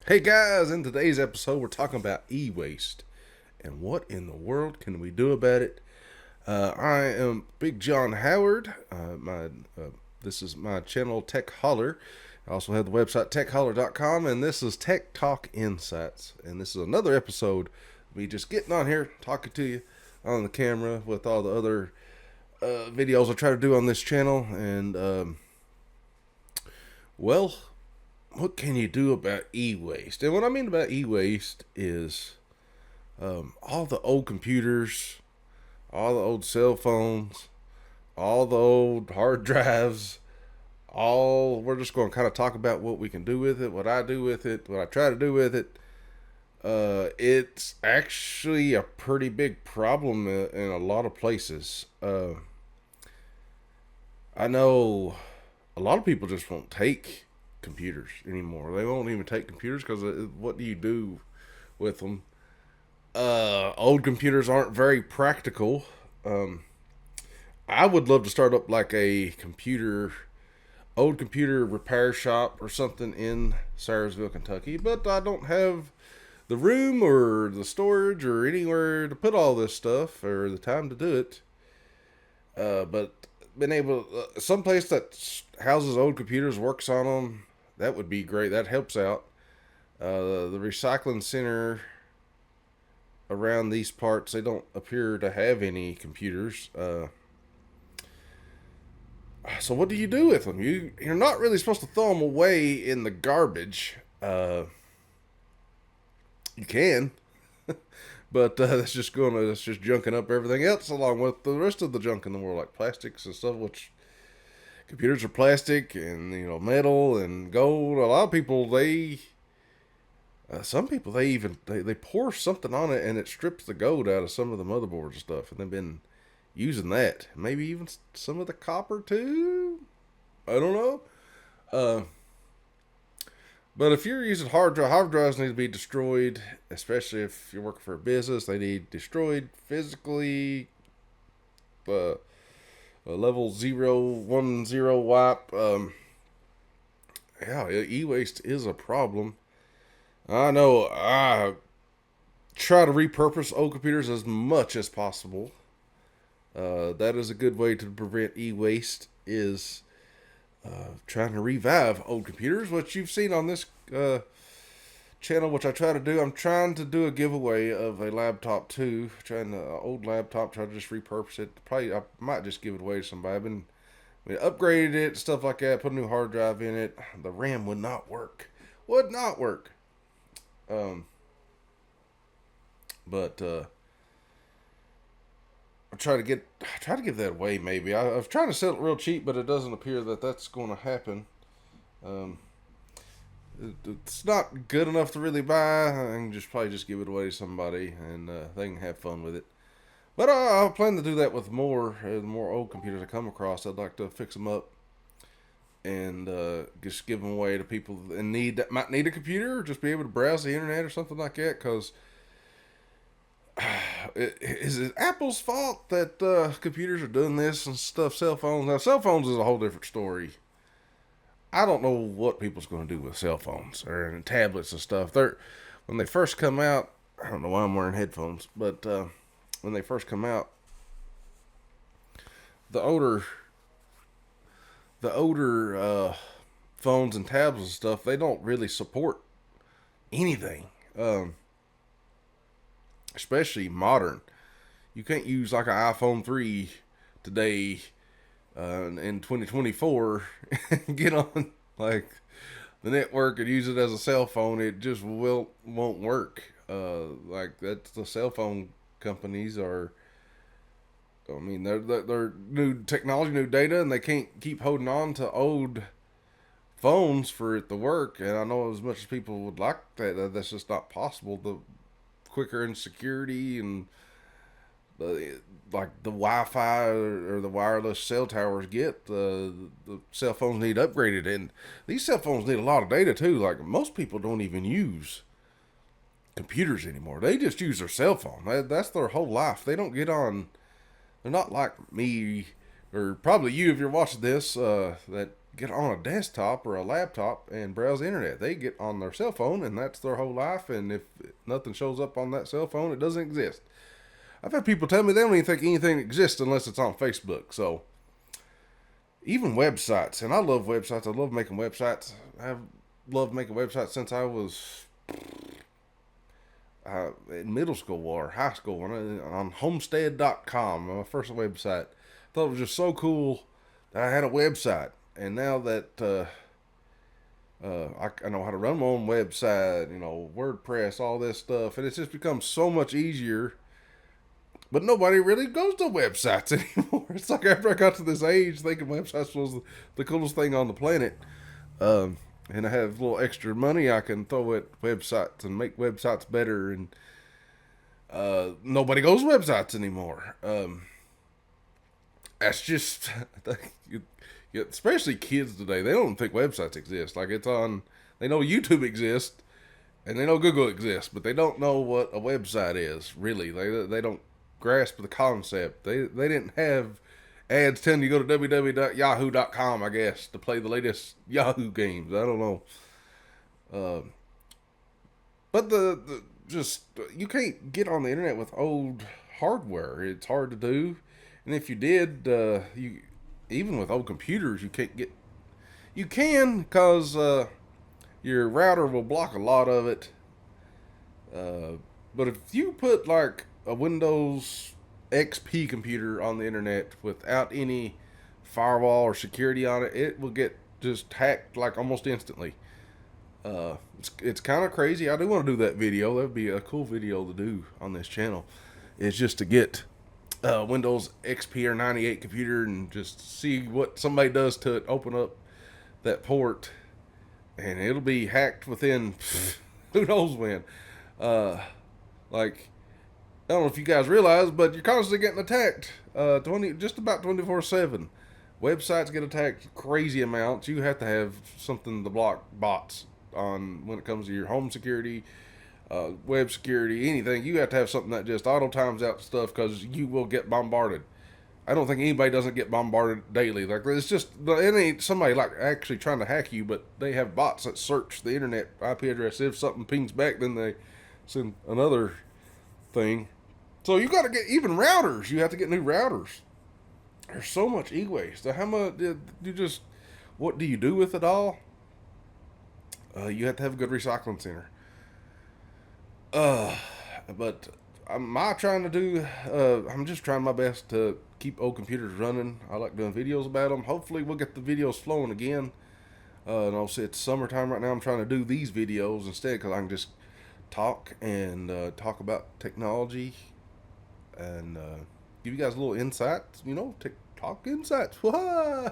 Hey guys, in today's episode, we're talking about e-waste and what in the world can we do about it. I am Bigjohn Howard. This is my channel, Tech Holler. I also have the website techholler.com, and this is Tech Talk Insights. And this is another episode of me just getting on here, talking to you on the camera with all the other videos I try to do on this channel. And, well, what can you do about e-waste? And what I mean about e-waste is all the old computers, all the old cell phones, all the old hard drives. All we're just going to kind of talk about what we can do with it, what I do with it, what I try to do with it. It's actually a pretty big problem in a lot of places. I know a lot of people just won't take computers anymore. They won't even take computers because what do you do with them? Old computers aren't very practical. I would love to start up like a old computer repair shop or something in Sayersville, Kentucky, but I don't have the room or the storage or anywhere to put all this stuff or the time to do it. But being able, some place that houses old computers, works on them, that would be great. That helps out. The recycling center around these parts, they don't appear to have any computers. So what do you do with them? You're not really supposed to throw them away in the garbage. You can, but that's just junking up everything else along with the rest of the junk in the world, like plastics and stuff. Which computers are plastic and metal and gold. A lot of people some people they pour something on it and it strips the gold out of some of the motherboards and stuff, and they've been using that. Maybe even some of the copper too. I don't know. But if you're using hard drives need to be destroyed, especially if you're working for a business. They need destroyed physically. A level 010 wipe. Yeah, e-waste is a problem. I know. I try to repurpose old computers as much as possible. That is a good way to prevent e-waste. Is trying to revive old computers, which you've seen on this channel, which I try to do. I'm trying to do a giveaway of a laptop too. Trying to old laptop, try to just repurpose it. Probably I might just give it away to somebody. We upgraded it, stuff like that. Put a new hard drive in it. The RAM would not work. Would not work. But I try to give that away. Maybe I've tried to sell it real cheap, but it doesn't appear that that's going to happen. Um, it's not good enough to really buy. I can probably just give it away to somebody, and they can have fun with it. But I plan to do that with more old computers I come across. I'd like to fix them up and just give them away to people that might need a computer, or just be able to browse the internet or something like that. Because is it Apple's fault that computers are doing this and stuff? Cell phones. Now, cell phones is a whole different story. I don't know what people's going to do with cell phones or tablets and stuff. When they first come out. I don't know why I'm wearing headphones, but when they first come out, the older phones and tablets and stuff, they don't really support anything. Especially modern. You can't use like an iPhone 3 today in 2024 and get on like the network and use it as a cell phone. It just won't work. Like that's the cell phone companies are. I mean, they're new technology, new data, and they can't keep holding on to old phones for it to work. And I know as much as people would like that's just not possible. The quicker in security and like the Wi-Fi or the wireless cell towers get, the cell phones need upgraded, and these cell phones need a lot of data too. Like most people don't even use computers anymore; they just use their cell phone. That's their whole life. They don't get on. They're not like me or probably you if you're watching this that get on a desktop or a laptop and browse the internet. They get on their cell phone, and that's their whole life. And if nothing shows up on that cell phone, it doesn't exist. I've had people tell me they don't even think anything exists unless it's on Facebook. So even websites, and I love websites. I love making websites. I've loved making websites since I was in middle school or high school on homestead.com, my first website. I thought it was just so cool that I had a website. And now that I know how to run my own website, WordPress, all this stuff, and it's just become so much easier. But nobody really goes to websites anymore. It's like after I got to this age, thinking websites was the coolest thing on the planet. And I have a little extra money I can throw at websites and make websites better. And nobody goes to websites anymore. That's just, especially kids today, they don't think websites exist. Like they know YouTube exists and they know Google exists, but they don't know what a website is, really. They don't grasp the concept. They didn't have ads telling you to go to www.yahoo.com, I guess, to play the latest Yahoo games. I don't know. But you can't get on the internet with old hardware. It's hard to do. And if you did, even with old computers, you can't get. You can, because your router will block a lot of it. But if you put like a Windows XP computer on the internet without any firewall or security on it, it will get just hacked like almost instantly. It's kind of crazy. I do want to do that video. That would be a cool video to do on this channel. It's just to get Windows XP or 98 computer and just see what somebody does to it. Open up that port, and it'll be hacked within who knows when. Like, I don't know if you guys realize, but you're constantly getting attacked. Just about 24/7. Websites get attacked crazy amounts. You have to have something to block bots on when it comes to your home security, web security, anything. You have to have something that just auto times out stuff, because you will get bombarded. I don't think anybody doesn't get bombarded daily. Like, it's just, it ain't somebody like actually trying to hack you, but they have bots that search the internet IP address. If something pings back, then they send another thing. So you got to get even routers. You have to get new routers. There's so much e-waste. So how much what do you do with it all? You have to have a good recycling center. But I'm just trying my best to keep old computers running. I like doing videos about them. Hopefully we'll get the videos flowing again. And also it's summertime right now. I'm trying to do these videos instead, because I can just talk and talk about technology and give you guys a little insights, talk insights. But I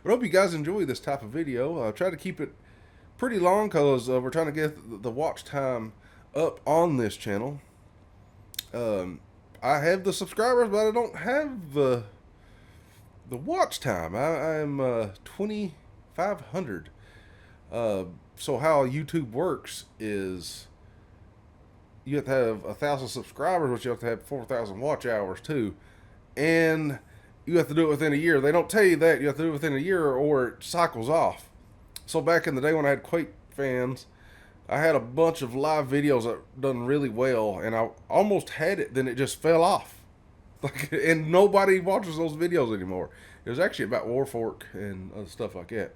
hope you guys enjoy this type of video. I'll try to keep it pretty long, because we're trying to get the watch time up on this channel. I have the subscribers, but I don't have the watch time. I'm 2,500. So how YouTube works is you have to have 1,000 subscribers, but you have to have 4,000 watch hours too, and you have to do it within a year. They don't tell you that you have to do it within a year, or it cycles off. So back in the day when I had Quake fans, I had a bunch of live videos that done really well, and I almost had it, then it just fell off. And nobody watches those videos anymore. It was actually about Warfork and stuff like that.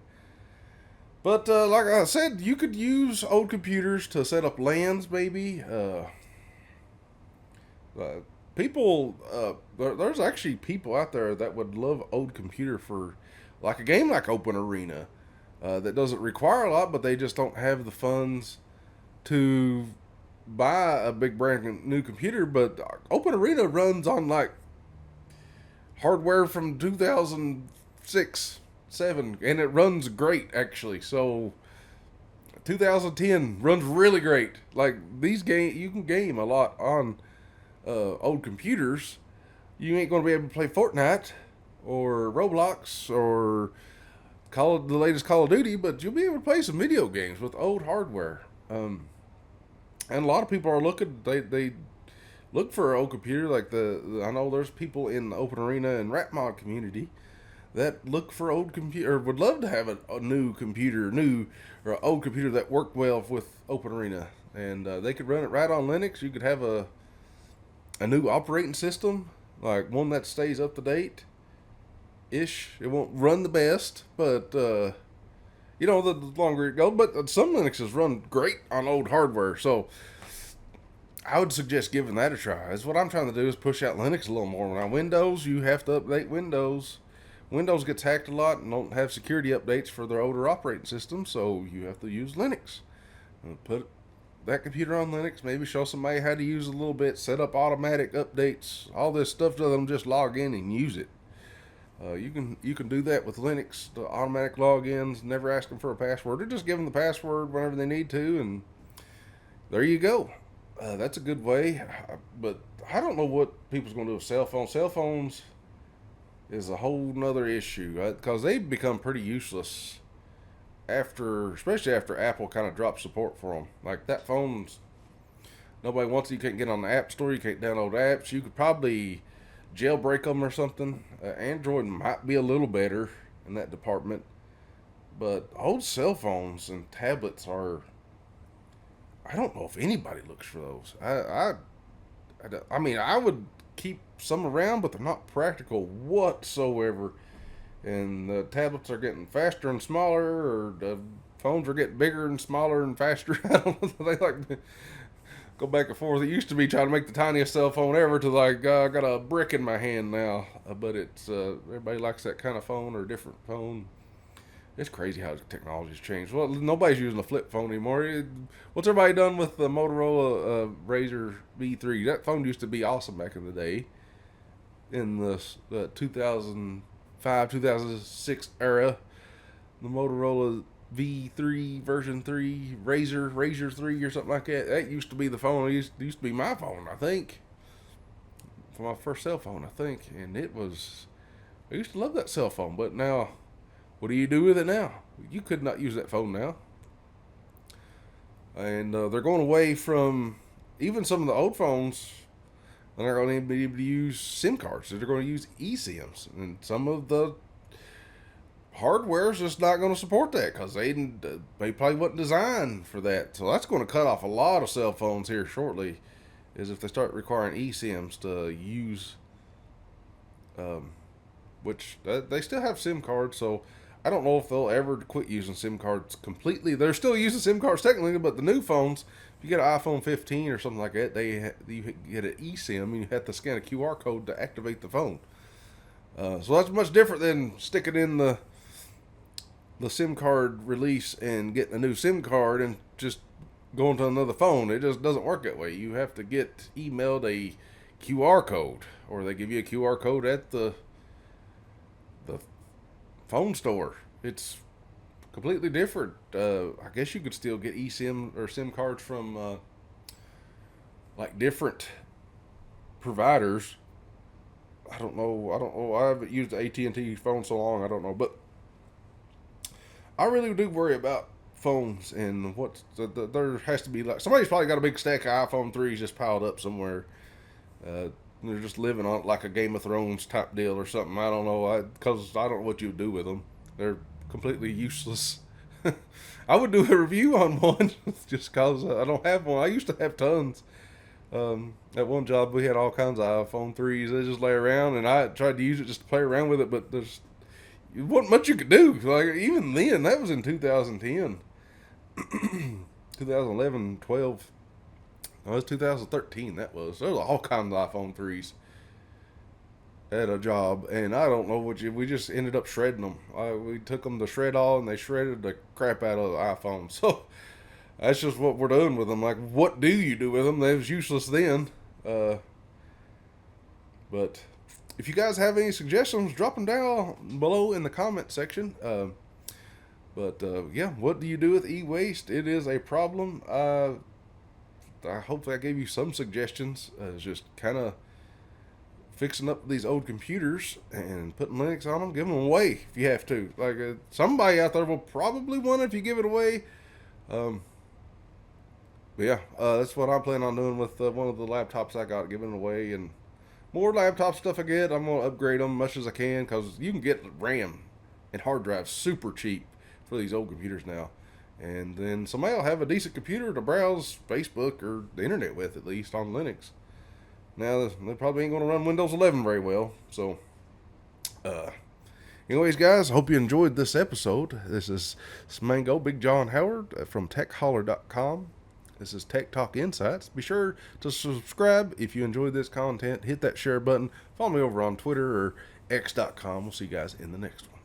But like I said, you could use old computers to set up LANs, maybe. There's actually people out there that would love old computer for like a game like Open Arena. That doesn't require a lot, but they just don't have the funds to buy a big brand new computer. But Open Arena runs on like hardware from 2006, 7, and it runs great actually. So 2010 runs really great. Like these you can game a lot on old computers. You ain't gonna be able to play Fortnite or Roblox or the latest Call of Duty, but you'll be able to play some video games with old hardware. And a lot of people are looking. They look for an old computer. Like I know there's people in the Open Arena and Rap Mod community that look for old computer, or would love to have a new computer, or an old computer that worked well with Open Arena, and they could run it right on Linux. You could have a new operating system, like one that stays up to date ish. It won't run the best, but the longer it goes. But some Linuxes run great on old hardware, so I would suggest giving that a try. Is what I'm trying to do is push out Linux a little more. Now Windows, you have to update Windows. Windows gets hacked a lot and don't have security updates for their older operating systems, so you have to use Linux. Put that computer on Linux, maybe show somebody how to use it a little bit, set up automatic updates, all this stuff to them, just log in and use it. You can do that with Linux, the automatic logins, never ask them for a password, or just give them the password whenever they need to, and there you go. That's a good way, but I don't know what people's going to do with cell phones. Cell phones is a whole nother issue because they've become pretty useless especially after Apple kind of dropped support for them. Like that phone's nobody wants it. You can't get on the App Store. You can't download apps. You could probably jailbreak them or something. Android might be a little better in that department, but old cell phones and tablets are. I don't know if anybody looks for those. I mean, I would keep some around, but they're not practical whatsoever. And the tablets are getting faster and smaller, or the phones are getting bigger and smaller and faster. I don't know. They like to go back and forth. It used to be trying to make the tiniest cell phone ever to like, I got a brick in my hand now. But it's everybody likes that kind of phone or a different phone. It's crazy how technology's changed. Well, nobody's using a flip phone anymore. What's everybody done with the Motorola Razr V3? That phone used to be awesome back in the day, in the 2005, 2006 era. The Motorola V3 version 3 Razr 3 or something like that. That used to be the phone. It used to be my phone, I think, for my first cell phone, I think. And I used to love that cell phone, but now, what do you do with it now? You could not use that phone now. And they're going away from even some of the old phones. They're not going to be able to use SIM cards. They're going to use eSIMs. And some of the hardware is just not going to support that because they probably wasn't designed for that. So that's going to cut off a lot of cell phones here shortly, is if they start requiring eSIMs to use, which they still have SIM cards. So I don't know if they'll ever quit using SIM cards completely. They're still using SIM cards technically, but the new phones, if you get an iPhone 15 or something like that, you get an eSIM and you have to scan a QR code to activate the phone. So that's much different than sticking in the SIM card release and getting a new SIM card and just going to another phone. It just doesn't work that way. You have to get emailed a QR code, or they give you a QR code at the phone store. It's completely different. I guess you could still get eSIM or SIM cards from like different providers. I don't know. I haven't used the AT&T phone so long. I don't know, but I really do worry about phones and there has to be like somebody's probably got a big stack of iPhone 3s just piled up somewhere. They're just living on it like a Game of Thrones type deal or something. I don't know. Because I don't know what you would do with them. They're completely useless. I would do a review on one just because I don't have one. I used to have tons. At one job, we had all kinds of iPhone 3s. They just lay around, and I tried to use it just to play around with it, but there wasn't much you could do. Like, even then, that was in 2010. 2011, 12. No, it was 2013, that was. There was all kinds of iPhone 3s at a job, and I don't know we just ended up shredding them. We took them to shred all, and they shredded the crap out of the iPhone. So that's just what we're doing with them. Like, what do you do with them? They was useless then. But if you guys have any suggestions, drop them down below in the comment section. Yeah, what do you do with e-waste? It is a problem. Hopefully I gave you some suggestions. Just kind of fixing up these old computers and putting Linux on them. Give them away if you have to. Like, somebody out there will probably want it if you give it away. But yeah, that's what I'm planning on doing with one of the laptops I got, giving it away and more laptop stuff I get, I'm gonna upgrade them as much as I can because you can get RAM and hard drives super cheap for these old computers now. And then somebody will have a decent computer to browse Facebook or the internet with, at least on Linux. Now they probably ain't gonna run Windows 11 very well. So, anyways, guys, I hope you enjoyed this episode. This is Smango, Bigjohn Howard from TechHoller.com. This is Tech Talk Insights. Be sure to subscribe if you enjoyed this content. Hit that share button. Follow me over on Twitter or X.com. We'll see you guys in the next one.